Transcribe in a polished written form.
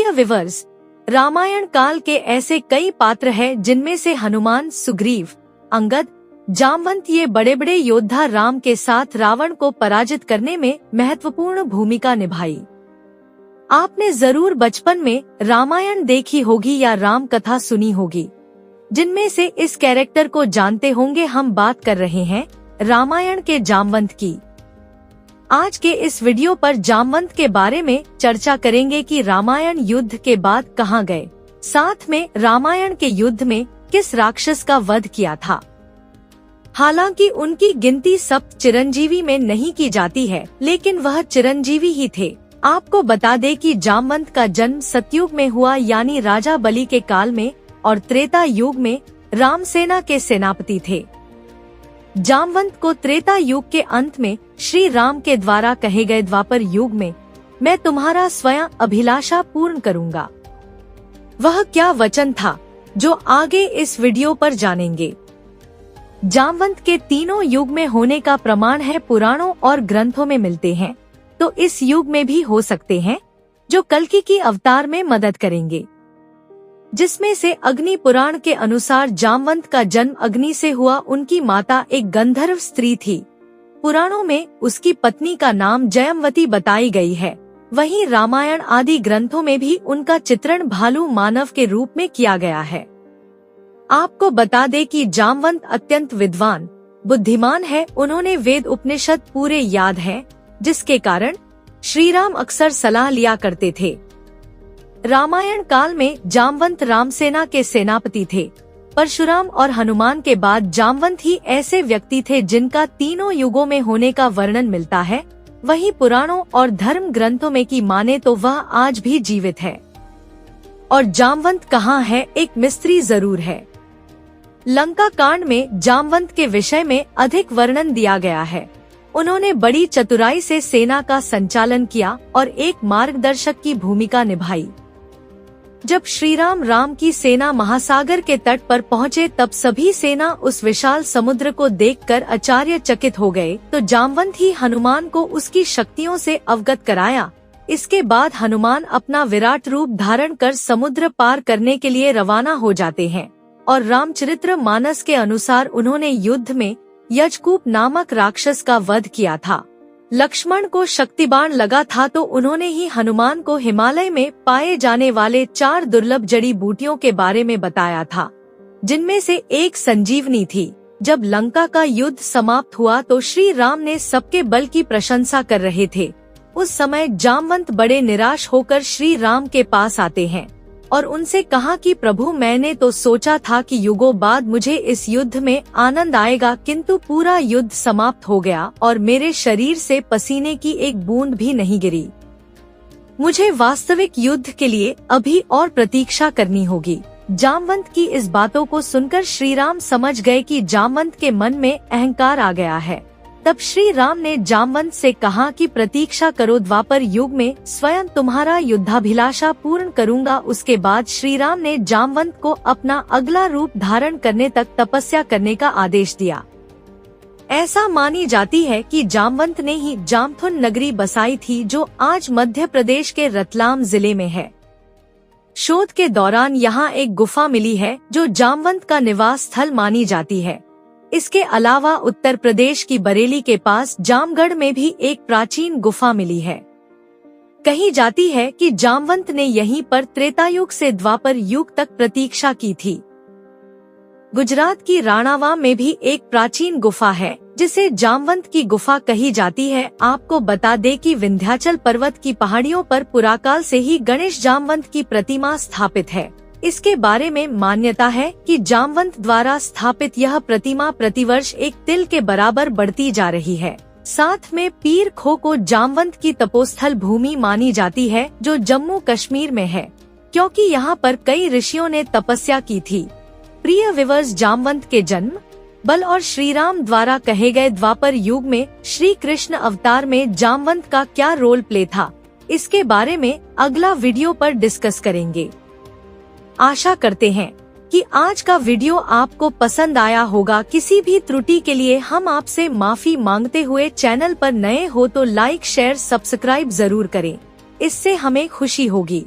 प्रिय व्यूअर्स, रामायण काल के ऐसे कई पात्र हैं जिनमें से हनुमान, सुग्रीव, अंगद, जामवंत ये बड़े बड़े योद्धा राम के साथ रावण को पराजित करने में महत्वपूर्ण भूमिका निभाई। आपने जरूर बचपन में रामायण देखी होगी या राम कथा सुनी होगी, जिनमें से इस कैरेक्टर को जानते होंगे। हम बात कर रहे हैं रामायण के जामवंत की। आज के इस वीडियो पर जामवंत के बारे में चर्चा करेंगे कि रामायण युद्ध के बाद कहां गए, साथ में रामायण के युद्ध में किस राक्षस का वध किया था। हालांकि उनकी गिनती सप्त चिरंजीवी में नहीं की जाती है, लेकिन वह चिरंजीवी ही थे। आपको बता दें कि जामवंत का जन्म सतयुग में हुआ, यानी राजा बलि के काल में, और त्रेता युग में रामसेना के सेनापति थे। जामवंत को त्रेता युग के अंत में श्री राम के द्वारा कहे गए द्वापर युग में मैं तुम्हारा स्वयं अभिलाषा पूर्ण करूंगा। वह क्या वचन था जो आगे इस वीडियो पर जानेंगे। जामवंत के तीनों युग में होने का प्रमाण है पुराणों और ग्रंथों में मिलते हैं, तो इस युग में भी हो सकते हैं, जो कल्कि की अवतार में मदद करेंगे। जिसमें से अग्नि पुराण के अनुसार जामवंत का जन्म अग्नि से हुआ। उनकी माता एक गंधर्व स्त्री थी। पुराणों में उसकी पत्नी का नाम जयमवती बताई गई है। वहीं रामायण आदि ग्रंथों में भी उनका चित्रण भालू मानव के रूप में किया गया है। आपको बता दें कि जामवंत अत्यंत विद्वान, बुद्धिमान है। उन्होंने वेद उपनिषद पूरे याद है, जिसके कारण श्री राम अक्सर सलाह लिया करते थे। रामायण काल में जामवंत रामसेना के सेनापति थे। परशुराम और हनुमान के बाद जामवंत ही ऐसे व्यक्ति थे जिनका तीनों युगों में होने का वर्णन मिलता है। वहीं पुराणों और धर्म ग्रंथों में की माने तो वह आज भी जीवित है। और जामवंत कहाँ है, एक मिस्ट्री जरूर है। लंका कांड में जामवंत के विषय में अधिक वर्णन दिया गया है। उन्होंने बड़ी चतुराई से सेना का संचालन किया और एक मार्गदर्शक की भूमिका निभाई। जब श्री राम की सेना महासागर के तट पर पहुंचे, तब सभी सेना उस विशाल समुद्र को देखकर आश्चर्यचकित हो गए। तो जामवंत ही हनुमान को उसकी शक्तियों से अवगत कराया। इसके बाद हनुमान अपना विराट रूप धारण कर समुद्र पार करने के लिए रवाना हो जाते हैं। और रामचरित्र मानस के अनुसार उन्होंने युद्ध में यजकूप नामक राक्षस का वध किया था। लक्ष्मण को शक्तिबाण लगा था, तो उन्होंने ही हनुमान को हिमालय में पाए जाने वाले 4 दुर्लभ जड़ी बूटियों के बारे में बताया था, जिनमें से एक संजीवनी थी। जब लंका का युद्ध समाप्त हुआ तो श्री राम ने सबके बल की प्रशंसा कर रहे थे। उस समय जामवंत बड़े निराश होकर श्री राम के पास आते हैं और उनसे कहा कि प्रभु, मैंने तो सोचा था कि युगों बाद मुझे इस युद्ध में आनंद आएगा, किंतु पूरा युद्ध समाप्त हो गया और मेरे शरीर से पसीने की एक बूंद भी नहीं गिरी। मुझे वास्तविक युद्ध के लिए अभी और प्रतीक्षा करनी होगी। जामवंत की इस बातों को सुनकर श्री राम समझ गए कि जामवंत के मन में अहंकार आ गया है। तब श्री राम ने जामवंत से कहा कि प्रतीक्षा करो, द्वापर युग में स्वयं तुम्हारा युद्धाभिलाषा पूर्ण करूंगा। उसके बाद श्री राम ने जामवंत को अपना अगला रूप धारण करने तक तपस्या करने का आदेश दिया। ऐसा मानी जाती है कि जामवंत ने ही जामथुन नगरी बसाई थी, जो आज मध्य प्रदेश के रतलाम जिले में है। शोध के दौरान यहाँ एक गुफा मिली है, जो जामवंत का निवास स्थल मानी जाती है। इसके अलावा उत्तर प्रदेश की बरेली के पास जामगढ़ में भी एक प्राचीन गुफा मिली है। कही जाती है कि जामवंत ने यहीं पर त्रेतायुग से द्वापर युग तक प्रतीक्षा की थी। गुजरात की राणावा में भी एक प्राचीन गुफा है, जिसे जामवंत की गुफा कही जाती है। आपको बता दें कि विंध्याचल पर्वत की पहाड़ियों पर पुराकाल से ही गणेश जामवंत की प्रतिमा स्थापित है। इसके बारे में मान्यता है कि जामवंत द्वारा स्थापित यह प्रतिमा प्रतिवर्ष एक तिल के बराबर बढ़ती जा रही है। साथ में पीर खो को जामवंत की तपोस्थल भूमि मानी जाती है, जो जम्मू कश्मीर में है, क्योंकि यहाँ पर कई ऋषियों ने तपस्या की थी। प्रिय व्यूअर्स, जामवंत के जन्म, बल और श्री राम द्वारा कहे गए द्वापर युग में श्री कृष्ण अवतार में जामवंत का क्या रोल प्ले था, इसके बारे में अगला वीडियो पर डिस्कस करेंगे। आशा करते हैं कि आज का वीडियो आपको पसंद आया होगा। किसी भी त्रुटि के लिए हम आपसे माफी मांगते हुए, चैनल पर नए हो तो लाइक, शेयर, सब्सक्राइब जरूर करें। इससे हमें खुशी होगी।